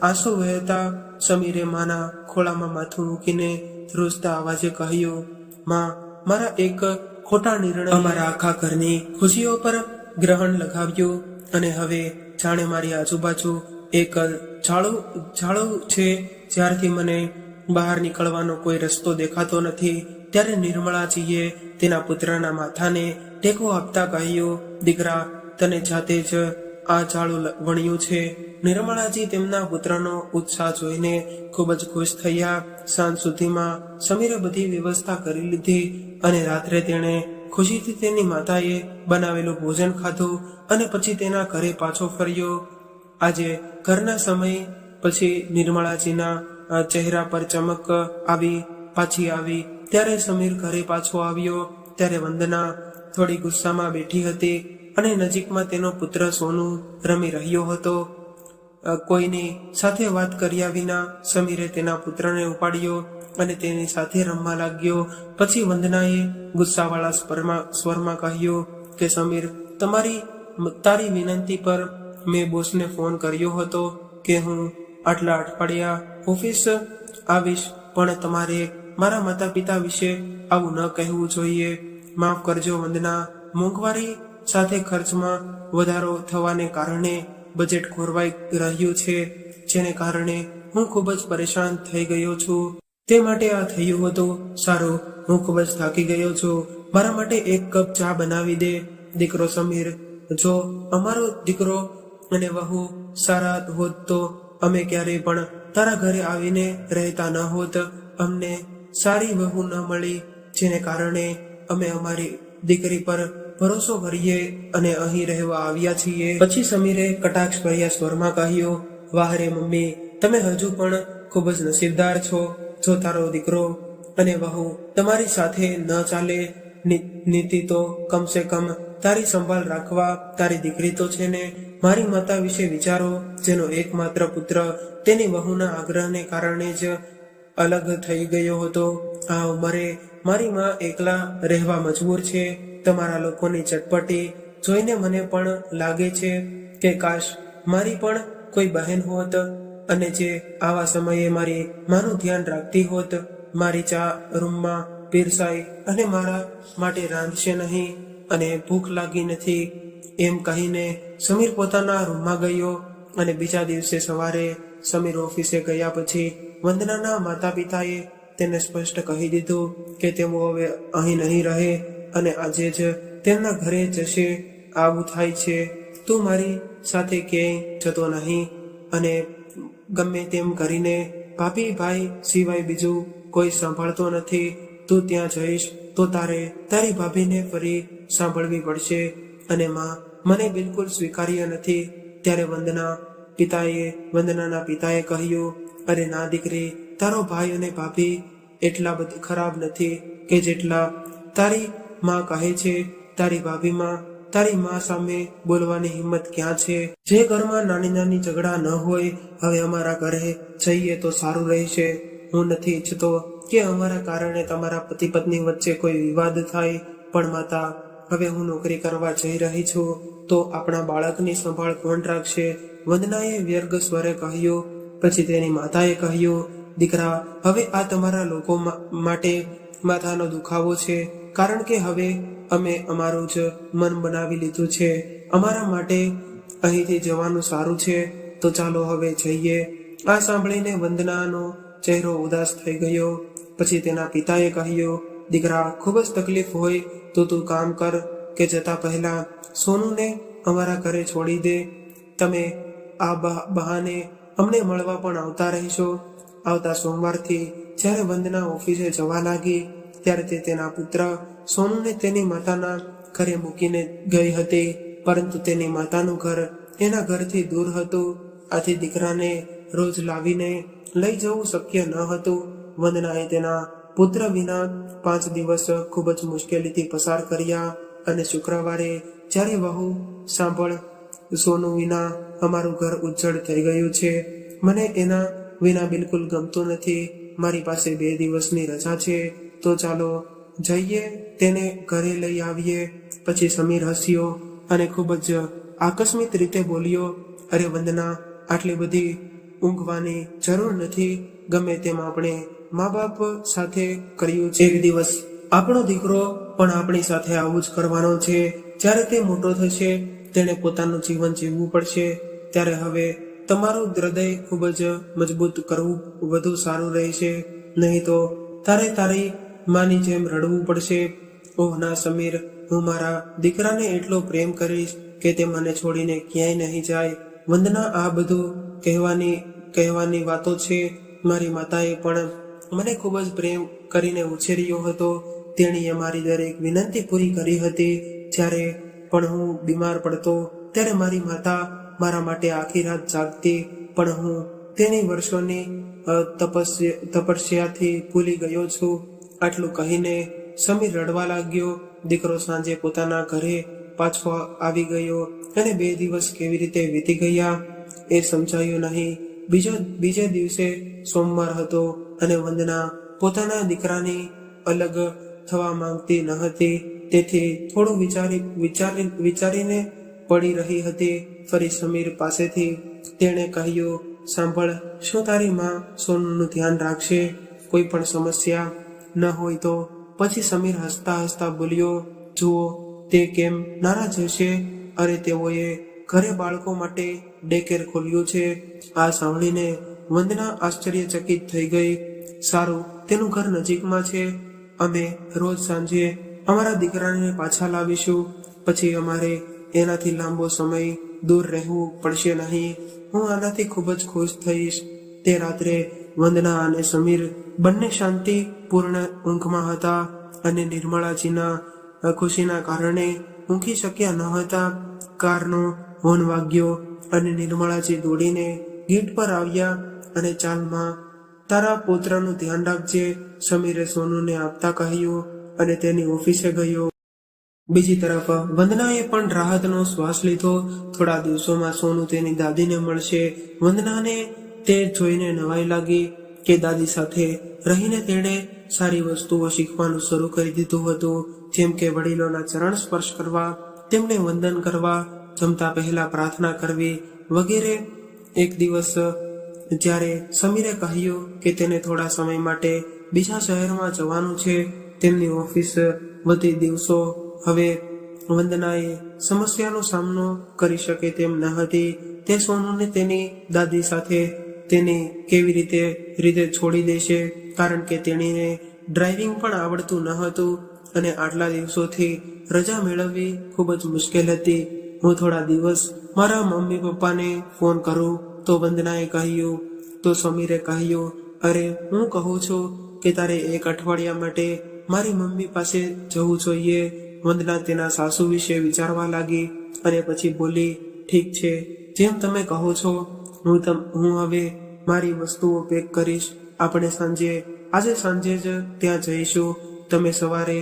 આંસુ વહેતા સમીરે માના ખોળામાં માથું મૂકીને ધ્રુજતા અવાજે કહ્યું, માં, મારા એક ખોટા નિર્ણય અમારા આખા ઘરની ખુશીઓ પર ગ્રહણ લગાવ્યું અને હવે જાણે મારી આજુબાજુ એક ઝાડું છે. જ્યારથી મને બહાર નીકળવાનો કોઈ રસ્તો દેખાતો નથી. ત્યારે નિર્મળાજીએ તેના પુત્રના માથાને ટેકો આપતા કહ્યું, દીકરા, તને જાતે જ આ ઝાડું વણ્યું છે. નિર્મળાજી તેમના પુત્રનો ઉત્સાહ જોઈને ખૂબ જ ખુશ થયા. સાંજ સુધીમાં સમીરે બધી વ્યવસ્થા કરી લીધી અને રાત્રે તેણે ખુશીથી તેની માતાએ બનાવેલું ભોજન ખાધું અને પછી તેના ઘરે પાછો ફર્યો. આજે ઘરના સમય પછી નિર્મળાજીના ચહેરા પર ચમક પાછી આવી. ત્યારે સમીર ઘરે પાછો આવ્યો ત્યારે વંદના થોડી ગુસ્સામાં બેઠી હતી અને નજીકમાં તેનો પુત્ર સોનુ રમી રહ્યો હતો. કોઈની સાથે વાત કર્યા વિના સમીરે તેના પુત્રને ઉપાડ્યો અને તેની સાથે રમવા લાગ્યો. પછી વંદનાએ ગુસ્સાવાળા સ્વરમાં કહ્યું કે સમીર, તારી વિનંતી પર મેં બોસને ફોન કર્યો હતો કે હું આટલા અઠવાડિયા ઓફિસ આવીશ, પણ તમારે મારા માતા પિતા વિશે આવું ન કહેવું જોઈએ. માફ કરજો વંદના, મોંઘવારી સાથે ખર્ચમાં વધારો થવાને કારણે બજેટ ખોરવાઈ રહ્યું છે, જેને કારણે હું ખૂબ જ પરેશાન થઈ ગયો છું. તે માટે આ થયું હતું. સારું, હું ખૂબ જ થાકી ગયો છું. મારા માટે એક કપ ચા બનાવી દે. દીકરો સમીર, જો અમારો દીકરો અને વહુ સારા હોત તો અમે ક્યારેય પણ તારા ઘરે આવીને રહેતા ન હોત. અમને સારી વહુ ન મળી, જેને કારણે અમે અમારી દીકરી પર ભરોસો કરીએ અને અહીં રહેવા આવ્યા છીએ. પછી સમીરે કટાક્ષ ભર્યા સ્વરમાં કહ્યું, વાહ રે મમ્મી, તમે હજુ પણ ખૂબ જ નસીબદાર છો. જો તારો દીકરો અને વહુ તમારી સાથે ન ચાલે નીતિ તો કમસે કમ તારી સંભાળ રાખવા તારી દીકરી તો છે ને. મારી માતા વિશે વિચારો, જેનો એકમાત્ર પુત્ર તેની વહુના આગ્રહને કારણે જ અલગ થઈ ગયો હતો. આ ઉંમરે મારી માં એકલા રહેવા મજબૂર છે. તમારા લોકોની ચટપટી જોઈને મને પણ લાગે છે કે કાશ મારી પણ કોઈ બહેન હોત અને જે આવા સમયે મારી માનું ધ્યાન રાખતી હોત. મારી ચા રૂમમાં પીરસાઈ અને મારા માટે રાંધશે નહીં અને ભૂખ લાગી નથી, એમ કહીને સમીર પોતાના રૂમમાં ગયો. અને બીજા દિવસે સવારે સમીર ઓફિસે ગયા પછી વંદનાના માતા પિતાએ તેને સ્પષ્ટ કહી દીધું કે તેઓ હવે અહીં નહીં રહે અને આજે જ તેમના ઘરે જશે. આવું થાય છે, તું મારી સાથે ક્યાંય જતો નહીં અને ગમે તેમ કરીને ભાભી ભાઈ સિવાય બીજું કોઈ સાંભળતો નથી. તું ત્યાં જઈશ તો તારી ભાભીને ફરી સાંભળવી પડશે અને માં મને બિલકુલ સ્વીકાર્ય નથી. ત્યારે વંદનાના પિતાએ કહ્યું, અરે ના દીકરી, તારો ભાઈ અને ભાભી એટલા બધા ખરાબ નથી કે જેટલા તારી માં કહે છે. તારી ભાભીમાં તારી માં સામે બોલવાની હિંમત ક્યાં છે? જે ઘરમાં નાની નાની ઝઘડા ન હોય, હવે અમારા ઘરે જઈએ તો સારું રહેશે. હું નથી ઈચ્છતો કે અમારા કારણે તમારા પતિ પત્ની વચ્ચે કોઈ વિવાદ થાય. પણ માતા, હવે હું નોકરી કરવા જઈ રહી છું, તો આપણા બાળકની સંભાળ કોણ રાખશે? વંદનાએ વ્યર્ગ સ્વરે કહ્યું. પછી તેની માતાએ કહ્યું, દીકરા, હવે આ તમારા લોકો માટે માથાનો દુખાવો છે, કારણ કે હવે અમે અમારું જ મન બનાવી લીધું છે. અમારા માટે અહીંથી જવાનું સારું છે, તો ચાલો હવે જઈએ. આ સાંભળીને વંદનાનો ચહેરો ઉદાસ થઈ ગયો. પછી તેના પિતાએ કહ્યું, દીકરા, ખૂબ જ તકલીફ હોય તો તું કામ કર કે જતા પહેલા સોનુને અમારા ઘરે છોડી દે. તમે આ બહાને અમને મળવા પણ આવતા રહેશો. આવતા સોમવારથી જ્યારે વંદના ઓફિસે જવા લાગી ત્યારે તે તેના પુત્ર સોનુને તેની માતાના ઘરે મૂકીને ગઈ હતી, પરંતુ તેની માતાનું ઘર એના ઘરથી દૂર હતું. આથી દીકરાને રોજ લાવીને લઈ જવું શક્ય ન હતું. વંદનાએ તેના પુત્ર વિના 5 દિવસ ખૂબ જ મુશ્કેલીથી પસાર કર્યા અને શુક્રવારે જ્યારે વહુ, સાંભળ, સોનુ વિના અમારું ઘર ઉજ્જડ થઈ ગયું છે. મને એના વિના બિલકુલ ગમતું નથી. મારી પાસે 2 દિવસની રજા છે, તો ચાલો જઈએ, તેને ઘરે લઈ આવીએ. પછી સમીર હસ્યો અને ખૂબ જ આકસ્મિક રીતે બોલ્યો, અરે વંદના, આટલી બધી ઊંઘવાની જરૂર નથી. ગમે તેમ આપણે મા બાપ સાથે કર્યું છે. એક દિવસ આપણો દીકરો પણ આપણી સાથે આવું જ કરવાનો છે. જ્યારે તે મોટો થશે, તેણે પોતાનું જીવન જીવવું પડશે. ત્યારે હવે તમારું હૃદય ખૂબ જ મજબૂત કરવું વધુ સારું રહેશે, નહીં તો તારી માની જેમ રડવું પડશે. ઓહ ના સમીર, હું મારા દીકરાને એટલો પ્રેમ કરીશ કે તે મને છોડીને ક્યાંય નહીં જાય. વંદના, આ બધું કહેવાની વાતો છે. મારી માતાએ પણ મને ખૂબ જ પ્રેમ કરીને ઉછેર્યો હતો. તેણીએ મારી દરેક વિનંતી પૂરી કરી હતી. જ્યારે પણ હું બીમાર પડતો ત્યારે મારી માતા મારા માટે આખી રાત જાગતી, પણ હું તેની વર્ષોની તપસ્યાથી ભૂલી ગયો છું. આટલું કહીને સમીર રડવા લાગ્યો. દીકરો સાંજે પોતાના ઘરે પાછો આવી ગયો અને 2 દિવસ કેવી રીતે વીતી ગયા એ સમજાયું નહીં. બીજે દિવસે સોમવાર હતો અને વંદના પોતાના દીકરાની અલગ થવા માંગતી ન હતી, તેથી થોડું વિચારીને પડી રહી હતી. ફરી સમીર પાસેથી તેણે કહ્યું, સાંભળ, શું તારી માં સોનુનું ધ્યાન રાખશે? કોઈ પણ સમસ્યા ન હોય તો? પછી સમીર હસતા હસતા બોલ્યો, જુઓ, તે કેમ નારાજ હશે? અરે તેઓએ ઘરે બાળકો માટે ડે કેર ખોલ્યું છે. આ સાંભળીને વંદના આશ્ચર્યચકિત થઈ ગઈ. સારું, તેનું ઘર નજીકમાં છે. અમે રોજ સાંજે અમારા દીકરાને પાછા લાવીશું. પછી અમારે એનાથી લાંબો સમય દૂર રહેવું પડશે નહીં. હું આનાથી ખૂબ જ ખુશ થઈશ. તે રાત્રે વંદના અને સમીર બંને શાંતિપૂર્ણ ઊંઘમાં હતા અને નિર્મળાજીના ખુશીના કારણે ઊંઘી શક્યા ન હતા. કારનો હોર્ન વાગ્યો અને નિર્મળાજી દોડીને ગેટ પર આવ્યા અને ચાલમાં તારા પુત્રનું ધ્યાન રાખજે, સમીરે સોનુને આપતા કહ્યું અને તેની ઓફિસે ગયો. બીજી તરફ વંદનાએ પણ રાહતનો શ્વાસ લીધો. થોડા દિવસોમાં સોનુ તેની દાદીને મળશે. વંદનાને તે જોઈને નવાઈ લાગી કે દાદી સાથે રહીને તેણે સારી વસ્તુઓ શીખવાનું શરૂ કરી દીધું હતું, જેમ કે વડીલોના ચરણ સ્પર્શ કરવા, તેમને વંદન કરવા, જમતા પહેલા પ્રાર્થના કરવી વગેરે. એક દિવસ જ્યારે સમીરે કહ્યું કે તેને થોડા સમય માટે બીજા શહેરમાં જવાનું છે, તેમની ઓફિસ વધી દિવસો હવે વંદનાએ સમસ્યાનો સામનો કરી શકે તેમ ન હતી. તે સોનુને તેની દાદી સાથે તેને કેવી રીતે છોડી દેશે, કારણ કે તેણીને ડ્રાઇવિંગ પણ આવડતું ન હતું અને આટલા દિવસોથી રજા મેળવવી ખૂબ જ મુશ્કેલ હતી. હું થોડા દિવસ મારા મમ્મી પપ્પાને ફોન કરું, તો વંદનાએ કહ્યું. તો સમીરે કહ્યું, અરે હું કહું છું કે તારે એક અઠવાડિયા માટે મારી મમ્મી પાસે જવું જોઈએ. વંદના તેના સાસુ વિશે વિચારવા લાગી અને પછી બોલી, ઠીક છે, જેમ તમે કહો છો. હું હવે મારી વસ્તુઓ પેક કરીશ. આપણે આજે સાંજે જ ત્યાં જઈશું. તમે સવારે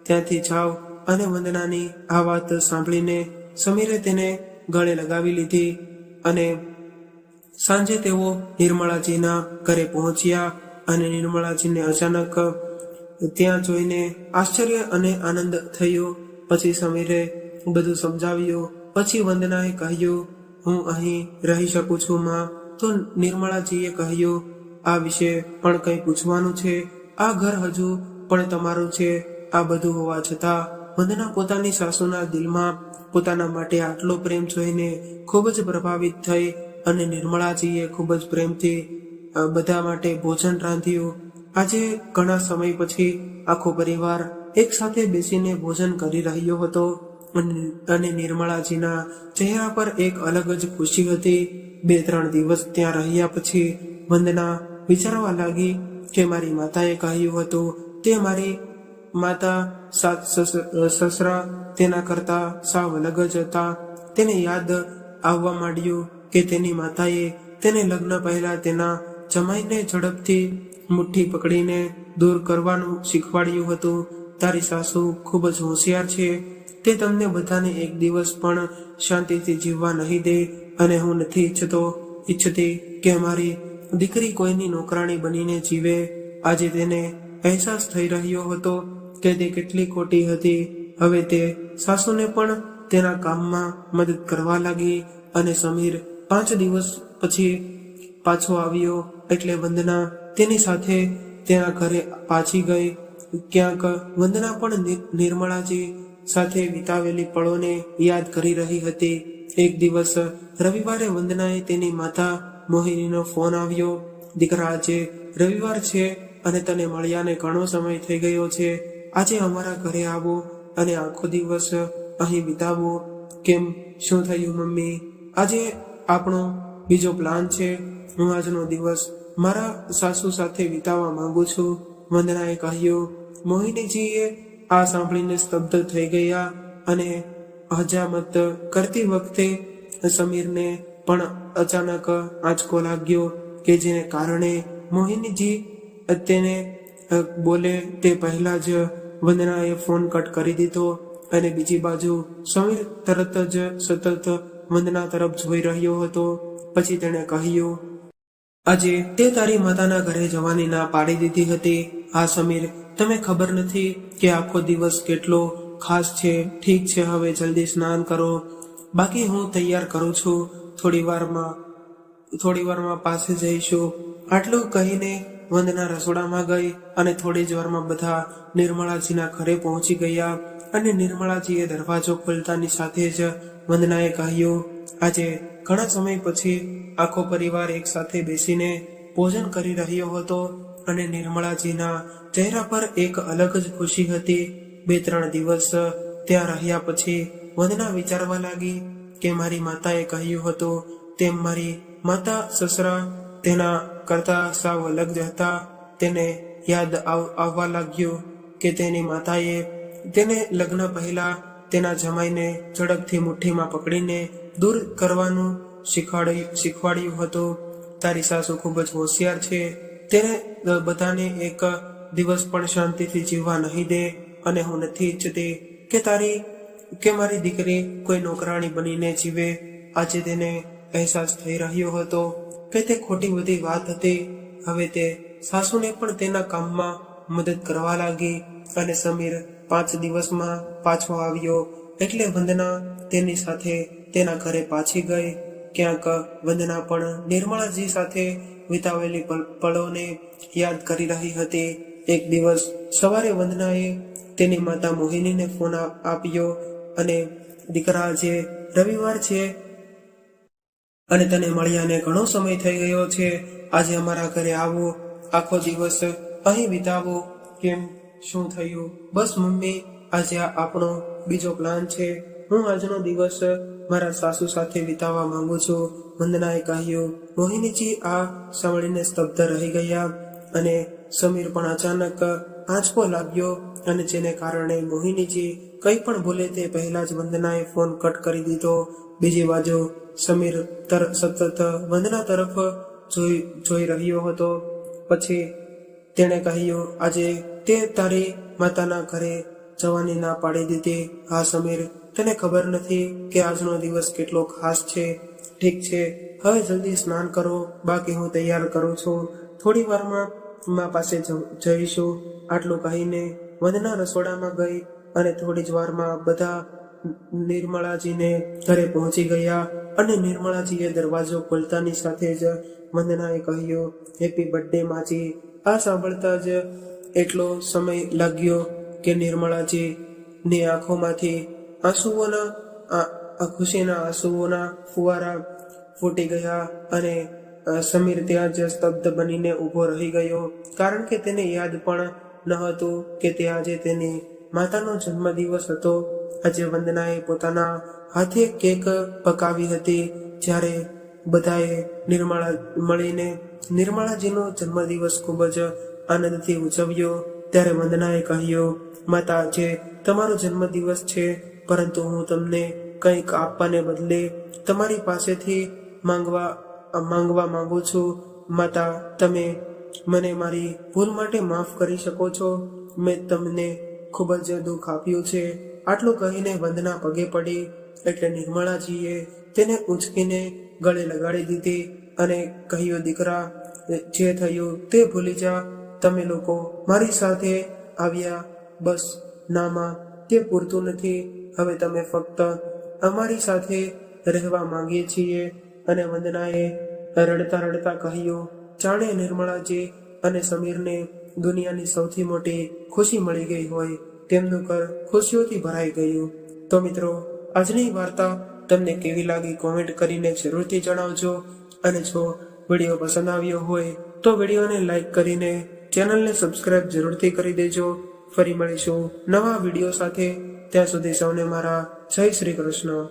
ત્યાંથી જાઓ. અને વંદનાની આ વાત સાંભળીને સમીરે તેને ગળે લગાવી લીધી અને સાંજે તેઓ નિર્મળાજીના ઘરે પહોંચ્યા અને નિર્મળાજીને અચાનક ત્યાં જોઈને આશ્ચર્ય અને આનંદ થયો. પછી સમીરે બધું સમજાવ્યું. પછી વંદનાએ કહ્યું, હું અહીં રહી શકું છું માં. તો નિર્મળાજીએ કહ્યું, આ વિશે પણ કંઈ પૂછવાનું છે? આ ઘર હજુ પણ તમારું છે. આ બધું હોવા છતાં વંદના પોતાની સાસુના દિલમાં પોતાના માટે આટલો પ્રેમ જોઈને ખૂબ જ પ્રભાવિત થઈ અને નિર્મળાજીએ ખૂબ જ પ્રેમથી બધા માટે ભોજન રાંધ્યું. આજે ઘણા સમય પછી આખો પરિવાર એક સાથે બેસીને ભોજન કરી રહ્યો હતો અને નિર્મળાજીના ચહેરા પર એક અલગ જ ખુશી હતી. 2-3 દિવસ ત્યાં રહ્યા પછી વંદના વિચારવા લાગી કે મારી માતાએ કહ્યું હતું તે મારી માતા સસરા તેના કરતા સાવ અલગ જ હતા. તેને યાદ આવવા માંડ્યું કે તેની માતાએ તેને લગ્ન પહેલા તેના જમાઈને ઝડપથી મુઠ્ઠી પકડીને દૂર કરવાનું શીખવાડ્યું હતું. તારી સાસુ ખૂબ જ હોશિયાર છે. તે તમને બધાને એક દિવસ પણ શાંતિથી જીવવા નહીં દે અને હું નથી ઈચ્છતી કે મારી દીકરી કોઈની નોકરાણી બનીને જીવે. આજે તેને અહેસાસ થઈ રહ્યો હતો કે તે કેટલી ખોટી હતી. હવે તે સાસુને પણ તેના કામમાં મદદ કરવા લાગી અને સમીર 5 દિવસ પછી પાછો આવ્યો એટલે વંદના તેની સાથે તેના ઘરે પાછી ગઈ. ક્યાંક વંદના પણ નિર્મળાજી સાથે વિતાવેલી પળોને યાદ કરી રહી હતી. એક દિવસ રવિવારે વંદનાએ તેની માતા મોહિનીનો ફોન આવ્યો. દીકરા, આજે રવિવાર છે અને તને મળ્યાને ઘણો સમય થઈ ગયો છે. આજે અમારા ઘરે આવો અને આખો દિવસ અહીં વિતાવો. કેમ, શું થયું મમ્મી? આજે આપણો બીજો પ્લાન છે. હું આજનો દિવસ મારા સાસુ સાથે વિતાવવા માંગુ છું, વંદનાએ કહ્યું. મોહિનીજીએ આ સાંભળીને સ્તબ્ધ થઈ ગયા અને હજામત કરતી વખતે સમીરને પણ અચાનક આંચકો લાગ્યો કે જેને કારણે મોહિનીજી તેને બોલે તે પહેલા જ વંદનાએ ફોન કટ કરી દીધો અને બીજી બાજુ સમીર તરત જ સતત વંદના તરફ જોઈ રહ્યો હતો. પછી તેણે કહ્યું, આજે તે તારી માતાના ઘરે જવાની ના પાડી દીધી હતી. હા સમીર, તમે ખબર નથી કે આખો દિવસ કેટલો ખાસ છે. ઠીક છે, હવે જલ્દી સ્નાન કરો, બાકી હું તૈયાર કરું છું. થોડી વારમાં પાસે જઈશું. આટલું કહીને વંદના રસોડામાં ગઈ અને થોડી જ વારમાં બધા નિર્મળાજીના ઘરે પહોંચી ગયા અને નિર્મળાજીએ દરવાજો ખોલતાની સાથે જ વંદનાએ કહ્યું, આજે ઘણા સમય પછી આખો પરિવાર એક સાથે બેસીને ભોજન કરી રહ્યો હતો અને નિર્મળાજીના ચહેરા પર એક અલગ જ ખુશી હતી. 2-3 દિવસ ત્યાં રહ્યા પછી વંદના વિચારવા લાગી કે મારી માતાએ કહ્યું હતું તેમ મારી માતા સસરા તેના કરતા સાવ અલગ જ હતા. તેને યાદ આવવા લાગ્યું કે તેની માતાએ તેને લગ્ન પહેલા તેના જમાઈને ઝડપથી મુઠ્ઠીમાં પકડીને દૂર કરવાનું શીખવાડ્યું હતું. તારી સાસુ ખૂબ જ હોશિયાર છે. તેને બધાને એક દિવસ પણ શાંતિથી જીવવા નહીં દે અને હું નથી ઈચ્છતી કે મારી દીકરી કોઈ નોકરાણી બનીને જીવે. આજે તેને અહેસાસ થઈ રહ્યો હતો કે તે ખોટી બધી વાત હતી. હવે તે સાસુને પણ તેના કામમાં મદદ કરવા લાગી અને સમીર 5 દિવસમાં પાછો આવ્યો એટલે વંદના તેની સાથે તેના ઘરે પાછી ગઈ. ક્યાંક વંદના પણ નિર્મળાજી સાથે વિતાવેલી પળોને યાદ કરી રહી હતી. એક દિવસ સવારે વંદનાએ તેની માતા મોહિનીને ફોન આપ્યો અને દીકરા, જે રવિવાર છે અને તને મળ્યાને ઘણો સમય થઈ ગયો છે. આજે અમારા ઘરે આવો, આખો દિવસ અહીં વિતાવો. કેમ, શું થયું? બસ મમ્મી, આજે આપણો બીજો પ્લાન છે. હું આજનો દિવસ મારા સાસુ સાથે વિતાવવા માંગુ છું, વંદનાએ કહ્યું. મોહિનીજી આ સાંભળીને સ્તબ્ધ રહી ગયા અને સમીર પણ અચાનક આંચકો લાગ્યો અને જેને કારણે મોહિનીજી કંઈ પણ બોલે તે પહેલા જ વંદનાએ ફોન કટ કરી દીધો. બીજી બાજુ સમીર સતત વંદના તરફ જોઈ રહ્યો હતો. પછી તેણે કહ્યું, આજે તે તારી માતાના ઘરે જવાની ના પાડી દીધી. હા સમીર, તને ખબર નથી કે આજનો દિવસ કેટલો ખાસ છે. ઠીક છે, હવે જલ્દી સ્નાન કરો, બાકી હું તૈયાર કરું છું. થોડી વારમાં મા પાસે જઈશું. આટલું કહીને વંદના રસોડામાં ગઈ અને થોડી જ વારમાં બધા નિર્મળાજીને ઘરે પહોંચી ગયા અને નિર્મળાજીએ દરવાજો ખોલતાની સાથે જ વંદનાએ કહ્યું, હેપી બર્થડે માજી. આ સાંભળતા જ એટલો સમય લાગ્યો કે નિર્મળાજી ની આંખોમાંથી ખુશીના આંસુઓના ફુવારા ફૂટી ગયા અને સમીર ત્યાં જ સ્તબ્ધ બનીને ઊભો રહી ગયો, કારણ કે તેને યાદ પણ ન હતું કે તે આજે તેની માતાનો જન્મદિવસ હતો. આજે વંદનાએ પોતાના હાથે કેક પકાવી હતી. જ્યારે બધાએ મળીને નિર્મળાજીનો જન્મદિવસ ખૂબ જ આનંદથી ઉજવ્યો. ત્યારે વંદનાએ કહ્યું, માતા, આજે તમારો જન્મદિવસ છે, પરંતુ હું તમને કંઈક આપવાને બદલે તમારી પાસેથી માંગવા માંગુ છું. માતા, તમે મને મારી ભૂલ માટે માફ કરી શકો છો. મેં તમને ખૂબ જ દુઃખ આપ્યું છે. આટલું કહીને વંદના પગે પડી એટલે નિર્મળાજીએ તેને ઊંચકીને ગળે લગાડી દીધી અને કહ્યું, દીકરા, જે થયું તે ભૂલી જા. તમે લોકો મારી સાથે આવ્યા, બસ નામાં તે પૂરતું નથી. હવે તમે ફક્ત અમારી સાથે રહેવા માંગીએ છીએ. અને વંદનાએ રડતા રડતા કહ્યું, જાણે નિર્મળાજી અને સમીરને દુનિયાની સૌથી મોટી ખુશી મળી ગઈ હોય. તેમનું ઘર ખુશીઓથી ભરાઈ ગયું. તો મિત્રો, આજની વાર્તા તમને કેવી લાગી કોમેન્ટ કરીને જરૂરથી જણાવજો. અને જો વિડીયો પસંદ આવ્યો હોય તો વિડીયોને લાઈક કરીને ચેનલને સબસ્ક્રાઇબ જરૂરથી કરી દેજો. ફરી મળીશું નવા વિડીયો સાથે. ત્યાં સુધી સૌને મારા જય શ્રી કૃષ્ણ.